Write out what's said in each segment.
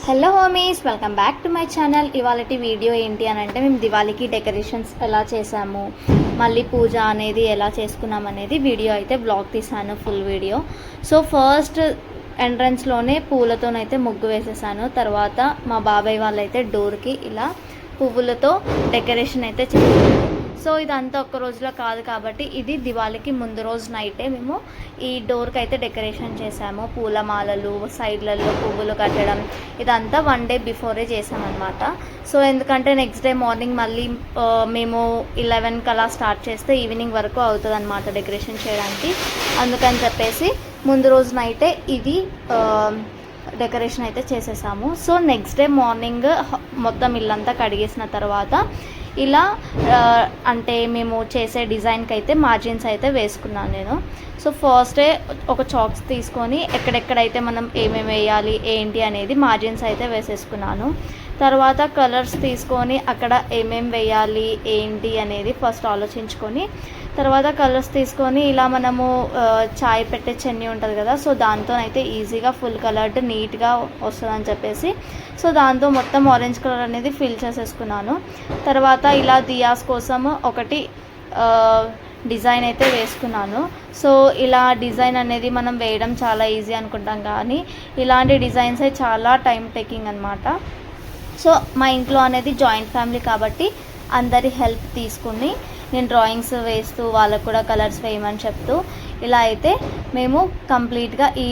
Hello homies, welcome back to my channel. ఇవాళటి video ఏంటి అని అంటే మేము దివాళీకి డెకరేషన్స్ ఎలా చేసాము, మళ్ళీ పూజ అనేది ఎలా చేసుకున్నాం అనేది వీడియో అయితే బ్లాగ్ తీసాను, ఫుల్ వీడియో. సో ఫస్ట్ ఎంట్రన్స్లోనే పూలతోనైతే ముగ్గు వేసేసాను. తర్వాత మా బాబాయ్ వాళ్ళైతే డోర్కి ఇలా పువ్వులతో డెకరేషన్ అయితే చేశారు. సో ఇదంతా ఒక్క రోజులో కాదు కాబట్టి ఇది దివాళీకి ముందు రోజు నైటే మేము ఈ డోర్కి అయితే డెకరేషన్ చేసాము. పూలమాలలు, సైడ్లలో పువ్వులు కట్టడం, ఇదంతా 1 డే బిఫోరే చేసామన్నమాట. సో ఎందుకంటే నెక్స్ట్ డే మార్నింగ్ మళ్ళీ మేము 11కి అలా స్టార్ట్ చేస్తే ఈవినింగ్ వరకు అవుతుంది అనమాట డెకరేషన్ చేయడానికి. అందుకని చెప్పేసి ముందు రోజు నైటే ఇది డెకరేషన్ అయితే చేసేసాము. సో నెక్స్ట్ డే మార్నింగ్ మొత్తం ఇల్లంతా కడిగేసిన తర్వాత ఇలా అంటే మేము చేసే డిజైన్కి అయితే మార్జిన్స్ అయితే వేసుకున్నాను నేను. సో ఫస్ట్ డే ఒక చాక్స్ తీసుకొని ఎక్కడెక్కడైతే మనం ఏమేమి వేయాలి ఏంటి అనేది మార్జిన్స్ అయితే వేసేసుకున్నాను. తర్వాత కలర్స్ తీసుకొని అక్కడ ఏమేమి వేయాలి ఏంటి అనేది ఫస్ట్ ఆలోచించుకొని, తర్వాత కలర్స్ తీసుకొని ఇలా మనము చాయ్ పెట్టే చెన్నీ ఉంటుంది కదా, సో దాంతో అయితే ఈజీగా ఫుల్ కలర్డ్ నీట్గా వస్తుందని చెప్పేసి సో దాంతో మొత్తం ఆరెంజ్ కలర్ అనేది ఫిల్ చేసేసుకున్నాను. తర్వాత ఇలా దియాస్ కోసం ఒకటి డిజైన్ అయితే వేసుకున్నాను. సో ఇలా డిజైన్ అనేది మనం వేయడం చాలా ఈజీ అనుకుంటాం, కానీ ఇలాంటి డిజైన్స్ చాలా టైం టేకింగ్ అనమాట. సో మా ఇంట్లో అనేది జాయింట్ ఫ్యామిలీ కాబట్టి అందరి హెల్ప్ తీసుకుని నేను డ్రాయింగ్స్ వేస్తూ వాళ్ళకు కూడా కలర్స్ వేయమని చెప్తూ ఇలా అయితే మేము కంప్లీట్గా ఈ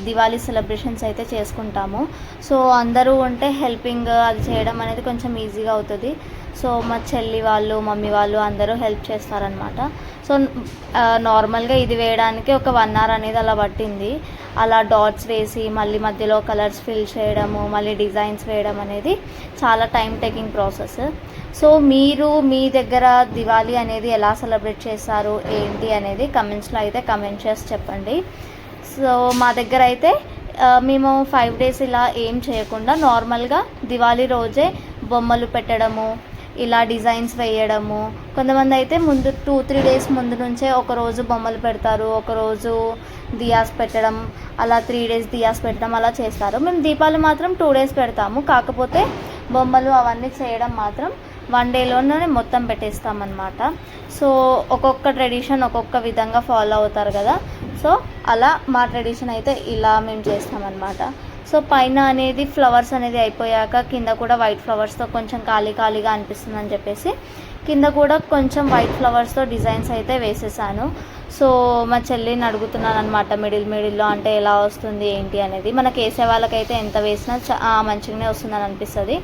దివాళీ సెలబ్రేషన్స్ అయితే చేసుకుంటాము. సో అందరూ ఉంటే హెల్పింగ్ అది చేయడం అనేది కొంచెం ఈజీగా అవుతుంది. సో మా చెల్లి వాళ్ళు, మమ్మీ వాళ్ళు అందరూ హెల్ప్ చేస్తారనమాట. సో నార్మల్గా ఇది వేయడానికి ఒక 1 hour అనేది అలా పట్టింది. అలా డాట్స్ వేసి మళ్ళీ మధ్యలో కలర్స్ ఫిల్ చేయడము, మళ్ళీ డిజైన్స్ వేయడం అనేది చాలా టైం టేకింగ్ ప్రాసెస్. సో మీరు మీ దగ్గర దివాళీ అనేది ఎలా సెలబ్రేట్ చేస్తారు ఏంటి అనేది కమెంట్స్లో అయితే కమెంట్ చేసి చెప్పండి. సో మా దగ్గర అయితే మేము 5 days ఇలా ఏం చేయకుండా నార్మల్గా దివాళీ రోజే బొమ్మలు పెట్టడము, ఇలా డిజైన్స్ వేయడము. కొంతమంది అయితే ముందు 2-3 days ముందు నుంచే ఒకరోజు బొమ్మలు పెడతారు, ఒకరోజు దియాస్ పెట్టడం, అలా 3 days దియాస్ పెట్టడం అలా చేస్తారు. మేము దీపాలు మాత్రం 2 days పెడతాము. కాకపోతే బొమ్మలు అవన్నీ చేయడం మాత్రం 1 dayలోనే మొత్తం పెట్టేస్తామన్నమాట. సో ఒక్కొక్క ట్రెడిషన్ ఒక్కొక్క విధంగా ఫాలో అవుతారు కదా, సో అలా మా ట్రెడిషన్ అయితే ఇలా మేము చేస్తామన్నమాట. సో పైన అనేది ఫ్లవర్స్ అనేది అయిపోయాక కింద కూడా వైట్ ఫ్లవర్స్తో కొంచెం ఖాళీగా అనిపిస్తుంది అని చెప్పేసి కింద కూడా కొంచెం వైట్ ఫ్లవర్స్తో డిజైన్స్ అయితే వేసేసాను. సో మా చెల్లిని అడుగుతున్నాను అనమాట మిడిల్లో అంటే ఎలా వస్తుంది ఏంటి అనేది. మనకి వేసే వాళ్ళకైతే ఎంత వేసినా మంచిగానే వస్తుందని అనిపిస్తుంది.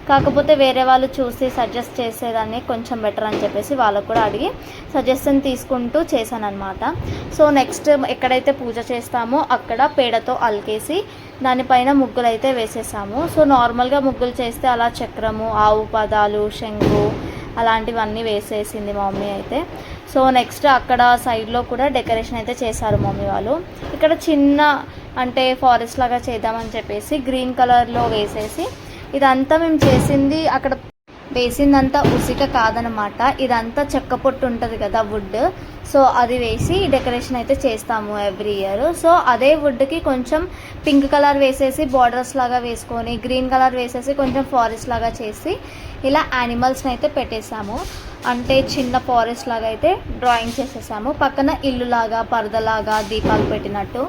కాకపోతే వేరే వాళ్ళు చూసి సజెస్ట్ చేసేదాన్ని కొంచెం బెటర్ అని చెప్పేసి వాళ్ళకు కూడా అడిగి సజెషన్ తీసుకుంటూ చేశాను అనమాట. సో నెక్స్ట్ ఎక్కడైతే పూజ చేస్తామో అక్కడ పేడతో అలికేసి దానిపైన ముగ్గులు అయితే వేసేసాము. సో నార్మల్గా ముగ్గులు చేస్తే అలా చక్రము, ఆవు పదాలు, శంకు అలాంటివన్నీ వేసేసింది మా మమ్మీ అయితే. సో నెక్స్ట్ అక్కడ సైడ్లో కూడా డెకరేషన్ అయితే చేశారు మమ్మీ వాళ్ళు. ఇక్కడ చిన్న అంటే ఫారెస్ట్ లాగా చేద్దామని చెప్పేసి గ్రీన్ కలర్లో వేసేసి, ఇదంతా మేము చేసింది అక్కడ వేసిందంతా ఉసిక కాదనమాట, ఇదంతా చెక్క పొట్టు ఉంటుంది కదా వుడ్, సో అది వేసి డెకరేషన్ అయితే చేస్తాము ఎవ్రీ ఇయర్. సో అదే వుడ్కి కొంచెం పింక్ కలర్ వేసేసి బార్డర్స్ లాగా వేసుకొని, గ్రీన్ కలర్ వేసేసి కొంచెం ఫారెస్ట్ లాగా చేసి ఇలా యానిమల్స్ని అయితే పెట్టేసాము. అంటే చిన్న ఫారెస్ట్ లాగా అయితే డ్రాయింగ్ చేసేసాము. పక్కన ఇల్లులాగా, పరదలాగా, దీపాలు పెట్టినట్టు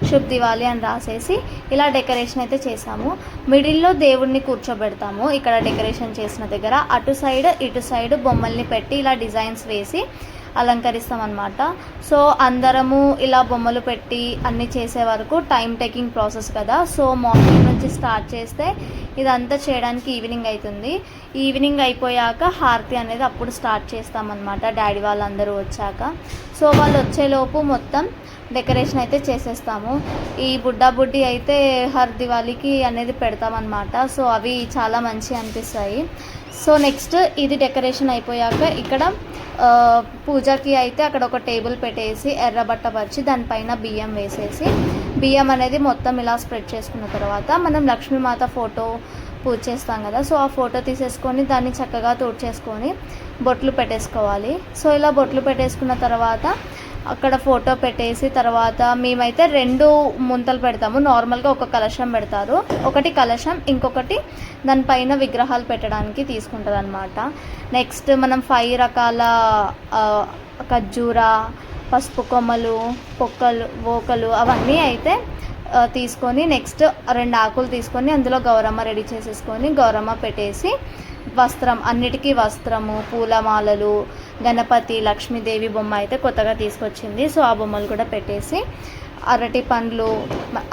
శుభ్ దివాళీ అని రాసేసి ఇలా డెకరేషన్ అయితే చేసాము. మిడిల్లో దేవుడిని కూర్చోబెడతాము. ఇక్కడ డెకరేషన్ చేసిన దగ్గర అటు సైడ్ ఇటు సైడ్ బొమ్మల్ని పెట్టి ఇలా డిజైన్స్ వేసి అలంకరిస్తామన్నమాట. సో అందరము ఇలా బొమ్మలు పెట్టి అన్నీ చేసే వరకు టైం టేకింగ్ ప్రాసెస్ కదా. సో మార్నింగ్ నుంచి స్టార్ట్ చేస్తే ఇదంతా చేయడానికి ఈవినింగ్ అవుతుంది. ఈవినింగ్ అయిపోయాక హారతి అనేది అప్పుడు స్టార్ట్ చేస్తామన్నమాట, డాడీ వాళ్ళందరూ వచ్చాక. సో వాళ్ళు వచ్చేలోపు మొత్తం డెకరేషన్ అయితే చేసేస్తాము. ఈ బుడ్డి అయితే హర్ దివాళీకి అనేది పెడతామన్నమాట. సో అవి చాలా మంచి అనిపిస్తాయి. సో నెక్స్ట్ ఇది డెకరేషన్ అయిపోయాక ఇక్కడ పూజకి అయితే అక్కడ ఒక టేబుల్ పెట్టేసి ఎర్రబట్ట పరిచి దానిపైన బియ్యం వేసేసి, బియ్యం అనేది మొత్తం ఇలా స్ప్రెడ్ చేసుకున్న తర్వాత మనం లక్ష్మీమాత ఫోటో పూజ చేస్తాం కదా, సో ఆ ఫోటో తీసేసుకొని దాన్ని చక్కగా తుడిచేసుకొని బొట్లు పెట్టేసుకోవాలి. సో ఇలా బొట్లు పెట్టేసుకున్న తర్వాత అక్కడ ఫోటో పెట్టేసి తర్వాత మేమైతే 2 ముంతలు పెడతాము. నార్మల్గా ఒక కలశం పెడతారు, ఒకటి కలశం, ఇంకొకటి దానిపైన విగ్రహాలు పెట్టడానికి తీసుకుంటుంది అనమాట. నెక్స్ట్ మనం 5 రకాల ఖర్జూర, పసుపు కొమ్మలు, ఓకలు అవన్నీ అయితే తీసుకొని నెక్స్ట్ 2 ఆకులు తీసుకొని అందులో గౌరమ్మ రెడీ చేసేసుకొని గౌరమ్మ పెట్టేసి వస్త్రం, అన్నిటికీ వస్త్రము, పూలమాలలు, గణపతి, లక్ష్మీదేవి బొమ్మ అయితే కొత్తగా తీసుకొచ్చింది. సో ఆ బొమ్మలు కూడా పెట్టేసి అరటి పండ్లు,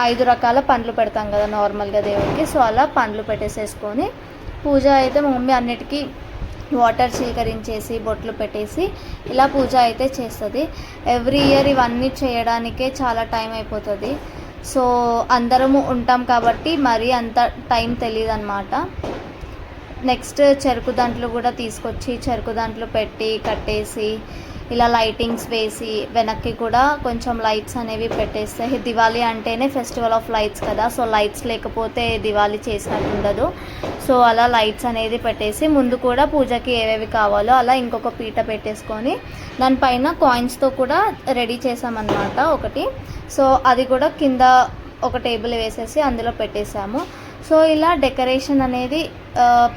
5 రకాల పండ్లు పెడతాం కదా నార్మల్గా దేవుడికి. సో అలా పండ్లు పెట్టేసేసుకొని పూజ అయితే మా మమ్మీ అన్నిటికీ వాటర్ స్వీకరించేసి బొట్లు పెట్టేసి ఇలా పూజ అయితే చేస్తుంది. ఎవ్రీ ఇయర్ ఇవన్నీ చేయడానికే చాలా టైం అయిపోతుంది. సో అందరము ఉంటాం కాబట్టి మరీ అంత టైం తెలియదు అన్నమాట. నెక్స్ట్ చెరుకు దంట్లు కూడా తీసుకొచ్చి చెరుకు దంట్లు పెట్టి కట్టేసి ఇలా లైటింగ్స్ వేసి వెనక్కి కూడా కొంచెం లైట్స్ అనేవి పెట్టేస్తే, దివాళీ అంటేనే ఫెస్టివల్ ఆఫ్ లైట్స్ కదా. సో లైట్స్ లేకపోతే దివాళీ చేసినట్టు ఉండదు. సో అలా లైట్స్ అనేది పెట్టేసి ముందు కూడా పూజకి ఏవేవి కావాలో అలా ఇంకొక పీట పెట్టేసుకొని దానిపైన కాయిన్స్తో కూడా రెడీ చేసామన్నమాట ఒకటి. సో అది కూడా కింద ఒక టేబుల్ వేసేసి అందులో పెట్టేసాము. సో ఇలా డెకరేషన్ అనేది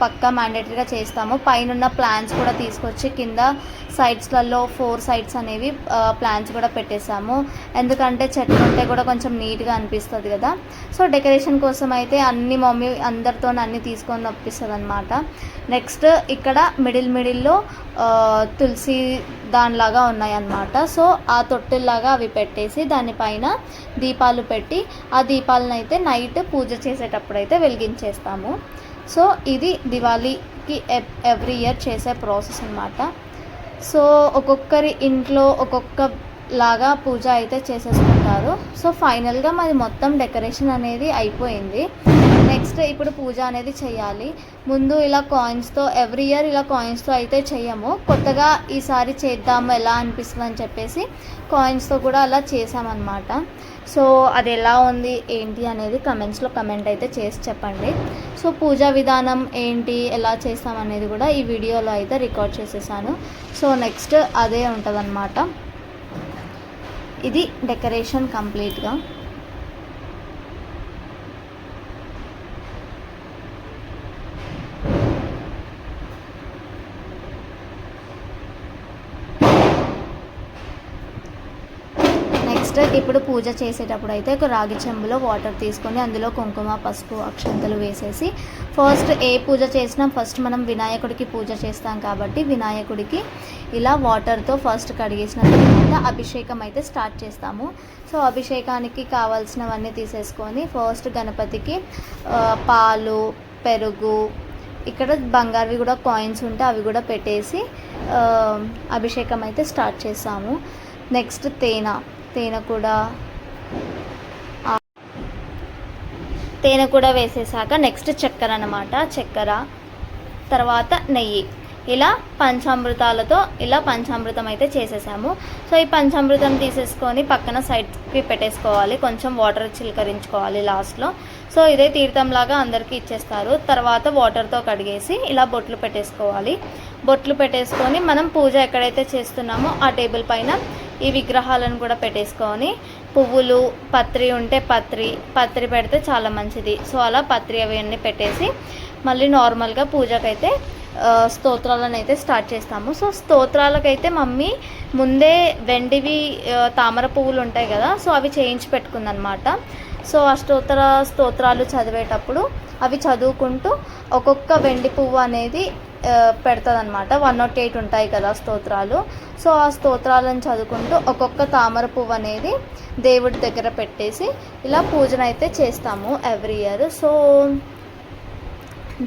పక్కా మ్యాండేటరీగా చేస్తాము. పైన ప్లాన్స్ కూడా తీసుకొచ్చి కింద సైడ్స్లలో 4 సైడ్స్ అనేవి ప్లాన్స్ కూడా పెట్టేసాము. ఎందుకంటే చెట్లు ఉంటే కూడా కొంచెం నీట్గా అనిపిస్తుంది కదా. సో డెకరేషన్ కోసం అయితే అన్ని మమ్మీ అందరితో అన్నీ తీసుకొని ఒప్పిస్తుంది అనమాట. నెక్స్ట్ ఇక్కడ మిడిల్లో తులసి దానిలాగా ఉన్నాయన్నమాట. సో ఆ తొట్టెల్లాగా అవి పెట్టేసి దానిపైన దీపాలు పెట్టి ఆ దీపాలను అయితే నైట్ పూజ చేసేటప్పుడు అయితే వెలిగించేస్తాము. సో ఇది దివాళీకి ఎవ్రీ ఇయర్ చేసే ప్రాసెస్ అన్నమాట. సో ఒక్కొక్కరి ఇంట్లో ఒక్కొక్క లాగా పూజ అయితే చేసేసుకుంటారు. సో ఫైనల్గా మాది మొత్తం డెకరేషన్ అనేది అయిపోయింది. నెక్స్ట్ ఇప్పుడు పూజ అనేది చేయాలి. ముందు ఇలా కాయిన్స్తో ఎవ్రీ ఇయర్ ఇలా కాయిన్స్తో అయితే చెయ్యము, కొత్తగా ఈసారి చేద్దాము ఎలా అనిపిస్తుంది అని చెప్పేసి కాయిన్స్తో కూడా అలా చేసామన్నమాట. సో అది ఎలా ఉంది ఏంటి అనేది కమెంట్స్లో కమెంట్ అయితే చేసి చెప్పండి. సో పూజా విధానం ఏంటి ఎలా చేస్తాం అనేది కూడా ఈ వీడియోలో అయితే రికార్డ్ చేసేసాను. సో నెక్స్ట్ అదే ఉంటుందన్నమాట. ఇది డెకరేషన్ కంప్లీట్గా. ఇప్పుడు పూజ చేసేటప్పుడు అయితే ఒక రాగి చెంబులో వాటర్ తీసుకొని అందులో కుంకుమ, పసుపు, అక్షంతలు వేసేసి ఫస్ట్ ఏ పూజ చేసినా ఫస్ట్ మనం వినాయకుడికి పూజ చేస్తాం కాబట్టి వినాయకుడికి ఇలా వాటర్తో ఫస్ట్ కడిగేసిన తర్వాత అభిషేకం అయితే స్టార్ట్ చేస్తాము. సో అభిషేకానికి కావాల్సినవన్నీ తీసేసుకొని ఫస్ట్ గణపతికి పాలు, పెరుగు, ఇక్కడ బంగారువి కూడా కాయిన్స్ ఉంటే అవి కూడా పెట్టేసి అభిషేకం అయితే స్టార్ట్ చేస్తాము. నెక్స్ట్ తేనె కూడా వేసేసాక నెక్స్ట్ చక్కెర అన్నమాట. చక్కెర తర్వాత నెయ్యి, ఇలా పంచామృతాలతో ఇలా పంచామృతం అయితే చేసేసాము. సో ఈ పంచామృతం తీసేసుకొని పక్కన సైడ్కి పెట్టేసుకోవాలి, కొంచెం వాటర్ చిలకరించుకోవాలి లాస్ట్లో. సో ఇదే తీర్థంలాగా అందరికీ ఇచ్చేస్తారు. తర్వాత వాటర్తో కడిగేసి ఇలా బొట్లు పెట్టేసుకోవాలి. బొట్లు పెట్టేసుకొని మనం పూజ ఎక్కడైతే చేస్తున్నామో ఆ టేబుల్ పైన ఈ విగ్రహాలను కూడా పెట్టేసుకొని పువ్వులు, పత్రి ఉంటే పత్రి పెడితే చాలా మంచిది. సో అలా పత్రి అవన్నీ పెట్టేసి మళ్ళీ నార్మల్గా పూజకైతే స్తోత్రాలను అయితే స్టార్ట్ చేస్తాము. సో స్తోత్రాలకైతే మమ్మీ ముందే వెండివి తామర పువ్వులు ఉంటాయి కదా, సో అవి చేయించి పెట్టుకుందనమాట. సో ఆ స్తోత్రాలు చదివేటప్పుడు అవి చదువుకుంటూ ఒక్కొక్క వెండి పువ్వు అనేది పెడుతుంది అనమాట. 108 ఉంటాయి కదా స్తోత్రాలు. సో ఆ స్తోత్రాలను చదువుకుంటూ ఒక్కొక్క తామర పువ్వు అనేది దేవుడి దగ్గర పెట్టేసి ఇలా పూజనైతే చేస్తాము ఎవ్రీ ఇయర్. సో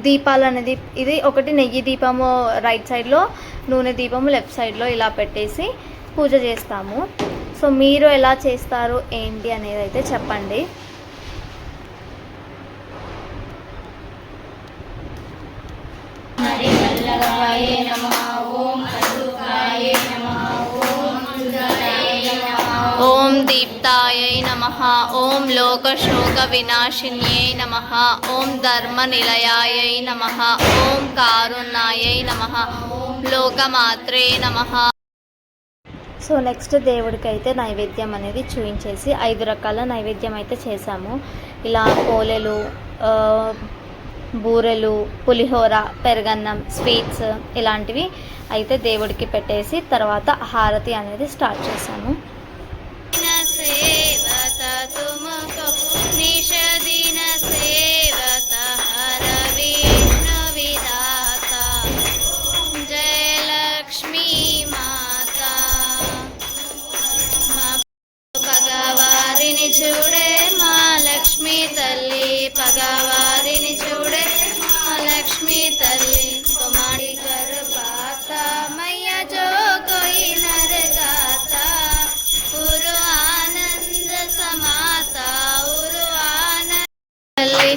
దీపాలు అనేది ఇది ఒకటి నెయ్యి దీపము రైట్ సైడ్లో, నూనె దీపము లెఫ్ట్ సైడ్లో ఇలా పెట్టేసి పూజ చేస్తాము. సో మీరు ఎలా చేస్తారు ఏంటి అనేది అయితే చెప్పండి. ఓం దీప్తాయై నమః. ఓం లోకశోక వినాశిన్యై నమః. ఓం ధర్మ నిలయాయై నమః. ఓం కారుణ్యాయై నమః. లోకమాత్రే నమః. సో నెక్స్ట్ దేవుడికి అయితే నైవేద్యం అనేది చూపించేసి 5 రకాల నైవేద్యం అయితే చేసాము. ఇలా పోలేలు, బూరెలు, పులిహోర, పెరుగన్నం, స్వీట్స్ ఇలాంటివి అయితే దేవుడికి పెట్టేసి తర్వాత హారతి అనేది స్టార్ట్ చేసాము. పగవారిని చూడే మా లక్ష్మీ తల్లి, పగవారిని చూడే మా లక్ష్మీ తల్లి. కుమారి కర్ పాతా मैया जो कोई नर गाता, उरु आनंद समाता, उरु आनंद तल्ली.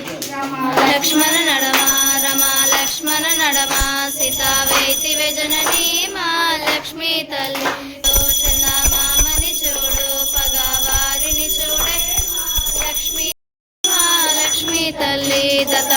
लक्ष्मण नडमा रमा लक्ष्मण नडमा, सीता वेति जननी మా లక్ష్మీ తల్లి. చందమామని చూడు, పగవారిని చూడే లక్ష్మీ మా లక్ష్మీ తల్లి. దత్త